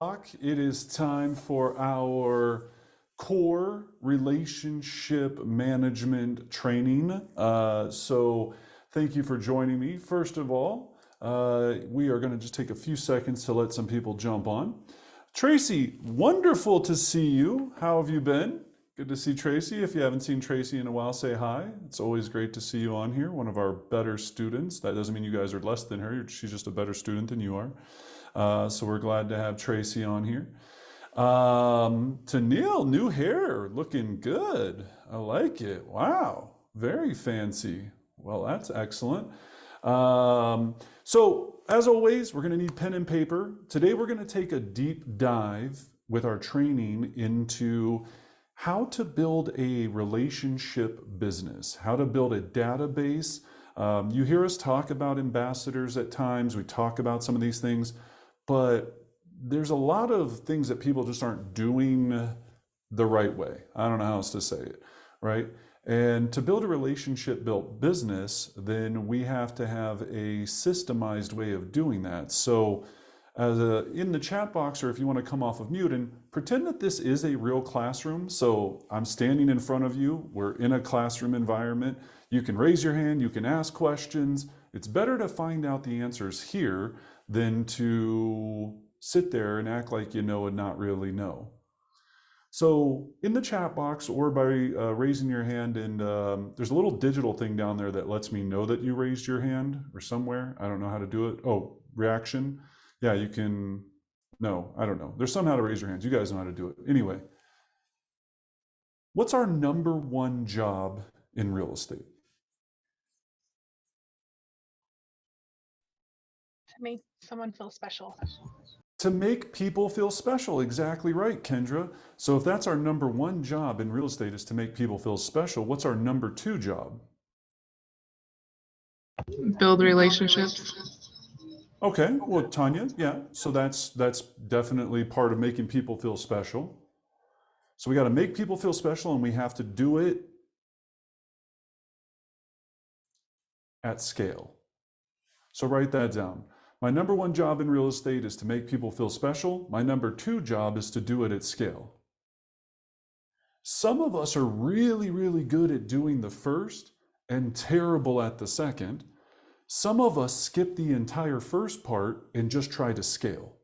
It is time for our core relationship management training. So thank you for joining me. First of all, we are going to just take a few seconds to let some people jump on. Tracy, wonderful to see you. How have you been? Good to see Tracy. If you haven't seen Tracy in a while, say hi. It's always great to see you on here, one of our better students. That doesn't mean you guys are less than her. She's just a better student than you are. So we're glad to have Tracy on here. To Neil, new hair, looking good. I like it. Wow, very fancy. Well, that's excellent. So as always, we're going to need pen and paper. Today we're going to take a deep dive with our training into how to build a relationship business, how to build a database. You hear us talk about ambassadors at times. We talk about some of these things, but there's a lot of things that people just aren't doing the right way. I don't know how else to say it, right? And to build a relationship built business, then we have to have a systemized way of doing that. So in the chat box, or if you want to come off of mute and pretend that this is a real classroom. So I'm standing in front of you. We're in a classroom environment. You can raise your hand. You can ask questions. It's better to find out the answers here than to sit there and act like you know and not really know. So in the chat box or by raising your hand, and there's a little digital thing down there that lets me know that you raised your hand or somewhere. I don't know how to do it. Oh, reaction. Yeah, you can, no, I don't know. There's somehow to raise your hands. You guys know how to do it. Anyway, what's our number one job in real estate? To make someone feel special. To make people feel special. Exactly right, Kendra. So if that's our number one job in real estate is to make people feel special, what's our number two job? Build relationships. Okay, well, Tanya, yeah. So that's definitely part of making people feel special. So we got to make people feel special, and we have to do it at scale. So write that down. My number one job in real estate is to make people feel special. My number two job is to do it at scale. Some of us are really, really good at doing the first and terrible at the second. Some of us skip the entire first part and just try to scale.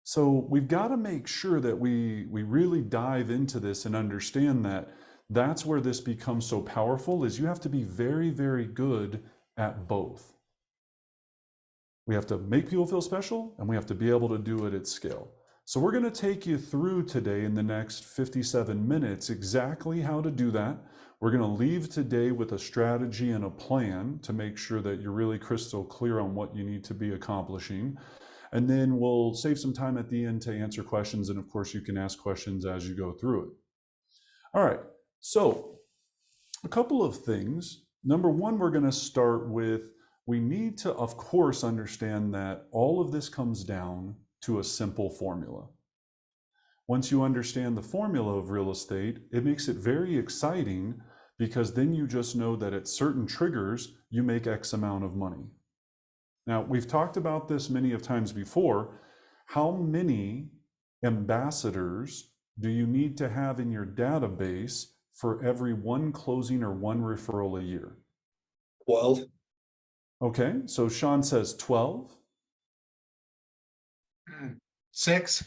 So we've got to make sure that we really dive into this and understand that that's where this becomes so powerful, is you have to be very, very good at both. We have to make people feel special, and we have to be able to do it at scale. So we're going to take you through today in the next 57 minutes exactly how to do that. We're going to leave today with a strategy and a plan to make sure that you're really crystal clear on what you need to be accomplishing. And then we'll save some time at the end to answer questions. And of course, you can ask questions as you go through it. All right, so a couple of things. Number one, we're going to start with, we need to, of course, understand that all of this comes down to a simple formula. Once you understand the formula of real estate, it makes it very exciting, because then you just know that at certain triggers, you make X amount of money. Now, we've talked about this many of times before. How many ambassadors do you need to have in your database for every one closing or one referral a year? 12. Okay, so Sean says 12. 6.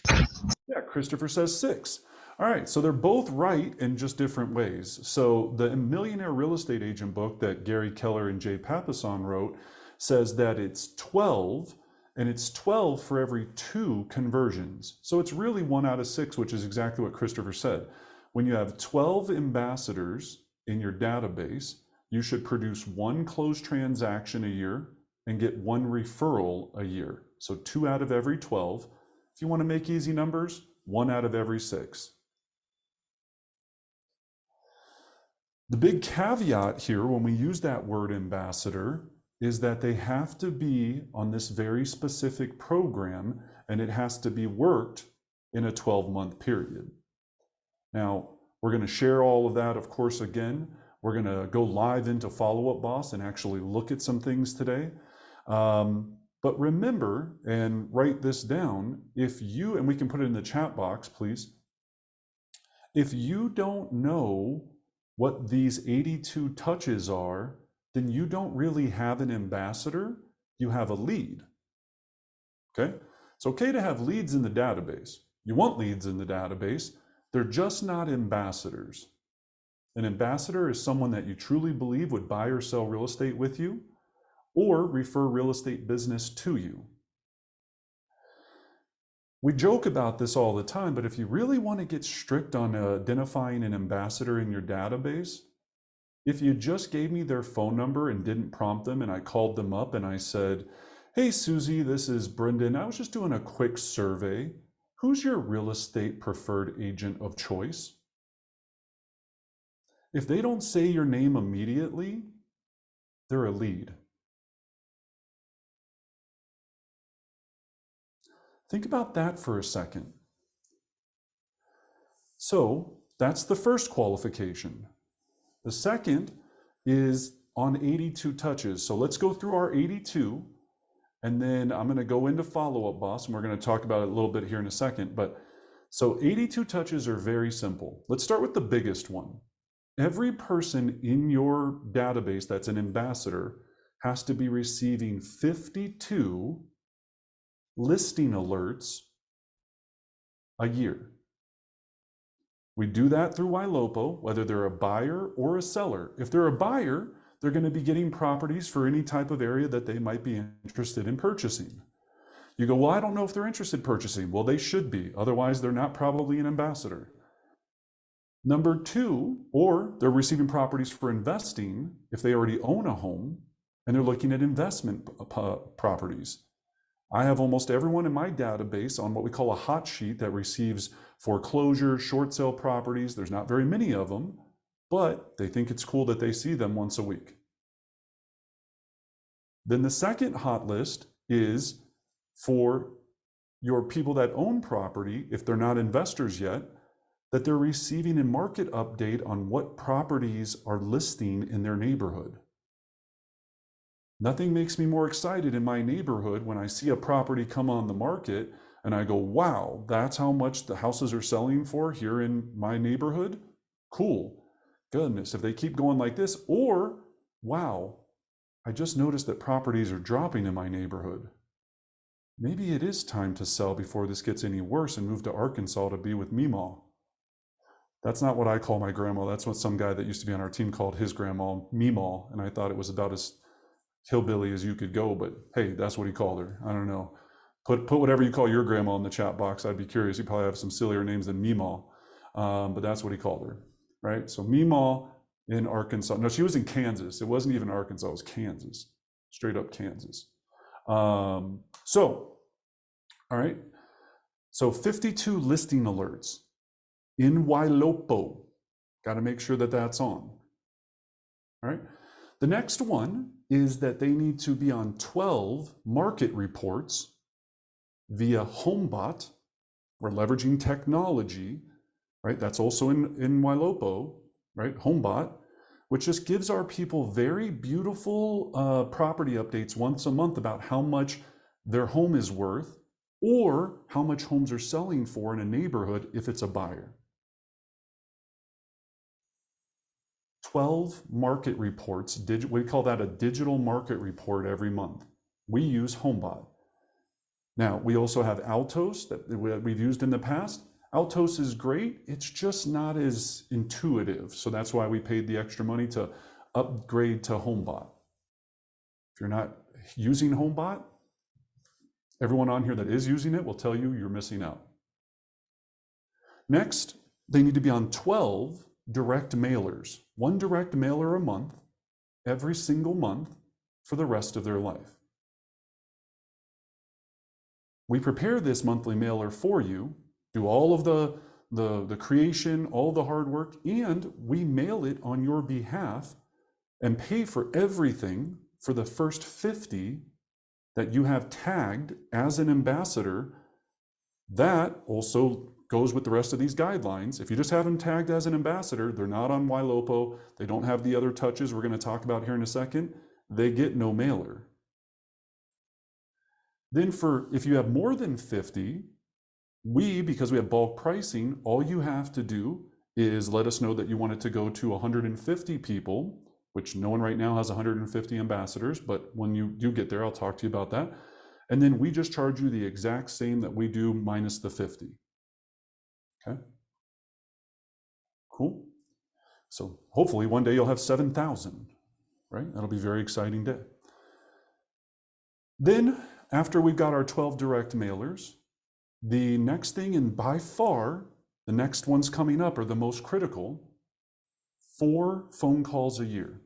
Yeah, Christopher says 6. All right, so they're both right in just different ways. So the Millionaire Real Estate Agent book that Gary Keller and Jay Papasan wrote says that it's 12, and it's 12 for every 2 conversions. So it's really 1 out of 6, which is exactly what Christopher said. When you have 12 ambassadors in your database, you should produce 1 closed transaction a year and get 1 referral a year. So 2 out of every 12. If you want to make easy numbers, 1 out of every 6. The big caveat here when we use that word ambassador is that they have to be on this very specific program, and it has to be worked in a 12-month period. Now, we're going to share all of that, of course, again. We're going to go live into Follow Up Boss and actually look at some things today. But remember, and write this down, if you, and we can put it in the chat box, please. If you don't know what these 82 touches are, then you don't really have an ambassador, you have a lead. Okay? It's okay to have leads in the database. You want leads in the database, they're just not ambassadors. An ambassador is someone that you truly believe would buy or sell real estate with you or refer real estate business to you. We joke about this all the time, but if you really want to get strict on identifying an ambassador in your database, if you just gave me their phone number and didn't prompt them and I called them up and I said, hey, Susie, this is Brendan. I was just doing a quick survey. Who's your real estate preferred agent of choice? If they don't say your name immediately, they're a lead. Think about that for a second. So that's the first qualification. The second is on 82 touches. So let's go through our 82, and then I'm going to go into follow-up, boss, and we're going to talk about it a little bit here in a second. But so 82 touches are very simple. Let's start with the biggest one. Every person in your database that's an ambassador has to be receiving 52 listing alerts a year. We do that through YLOPO, whether they're a buyer or a seller. If they're a buyer, they're going to be getting properties for any type of area that they might be interested in purchasing. You go, well, I don't know if they're interested in purchasing. Well, they should be. Otherwise, they're not probably an ambassador. Number two, or they're receiving properties for investing if they already own a home and they're looking at investment properties. I have almost everyone in my database on what we call a hot sheet that receives foreclosure, short sale properties. There's not very many of them, but they think it's cool that they see them once a week. Then the second hot list is for your people that own property, if they're not investors yet, that they're receiving a market update on what properties are listing in their neighborhood. Nothing makes me more excited in my neighborhood when I see a property come on the market and I go, wow, that's how much the houses are selling for here in my neighborhood? Cool. Goodness, if they keep going like this, or wow, I just noticed that properties are dropping in my neighborhood. Maybe it is time to sell before this gets any worse and move to Arkansas to be with Meemaw. That's not what I call my grandma. That's what some guy that used to be on our team called his grandma, Meemaw, and I thought it was about as hillbilly as you could go, but hey, that's what he called her. I don't know. Put whatever you call your grandma in the chat box. I'd be curious. You probably have some sillier names than Meemaw, but that's what he called her, right? So Meemaw in Arkansas. No, she was in Kansas. It wasn't even Arkansas. It was Kansas, straight up Kansas. All right. So 52 listing alerts in YLOPO. Got to make sure that that's on. All right. The next one is that they need to be on 12 market reports via HomeBot. We're leveraging technology, right? That's also in YLOPO, right? HomeBot, which just gives our people very beautiful property updates once a month about how much their home is worth or how much homes are selling for in a neighborhood if it's a buyer. 12 market reports, we call that a digital market report every month. We use HomeBot. Now, we also have Altos that we've used in the past. Altos is great, it's just not as intuitive. So that's why we paid the extra money to upgrade to HomeBot. If you're not using HomeBot, everyone on here that is using it will tell you you're missing out. Next, they need to be on 12 direct mailers, one direct mailer a month, every single month for the rest of their life. We prepare this monthly mailer for you, do all of the creation, all the hard work, and we mail it on your behalf and pay for everything for the first 50 that you have tagged as an ambassador. That also goes with the rest of these guidelines. If you just have them tagged as an ambassador, they're not on YLOPO, they don't have the other touches we're going to talk about here in a second, they get no mailer. Then if you have more than 50, because we have bulk pricing, all you have to do is let us know that you want it to go to 150 people, which no one right now has 150 ambassadors, but when you do get there, I'll talk to you about that. And then we just charge you the exact same that we do minus the 50. Okay. Cool. So hopefully one day you'll have 7,000, right? That'll be a very exciting day. Then after we've got our 12 direct mailers, the next thing, and by far the next ones coming up are the most critical, 4 phone calls a year.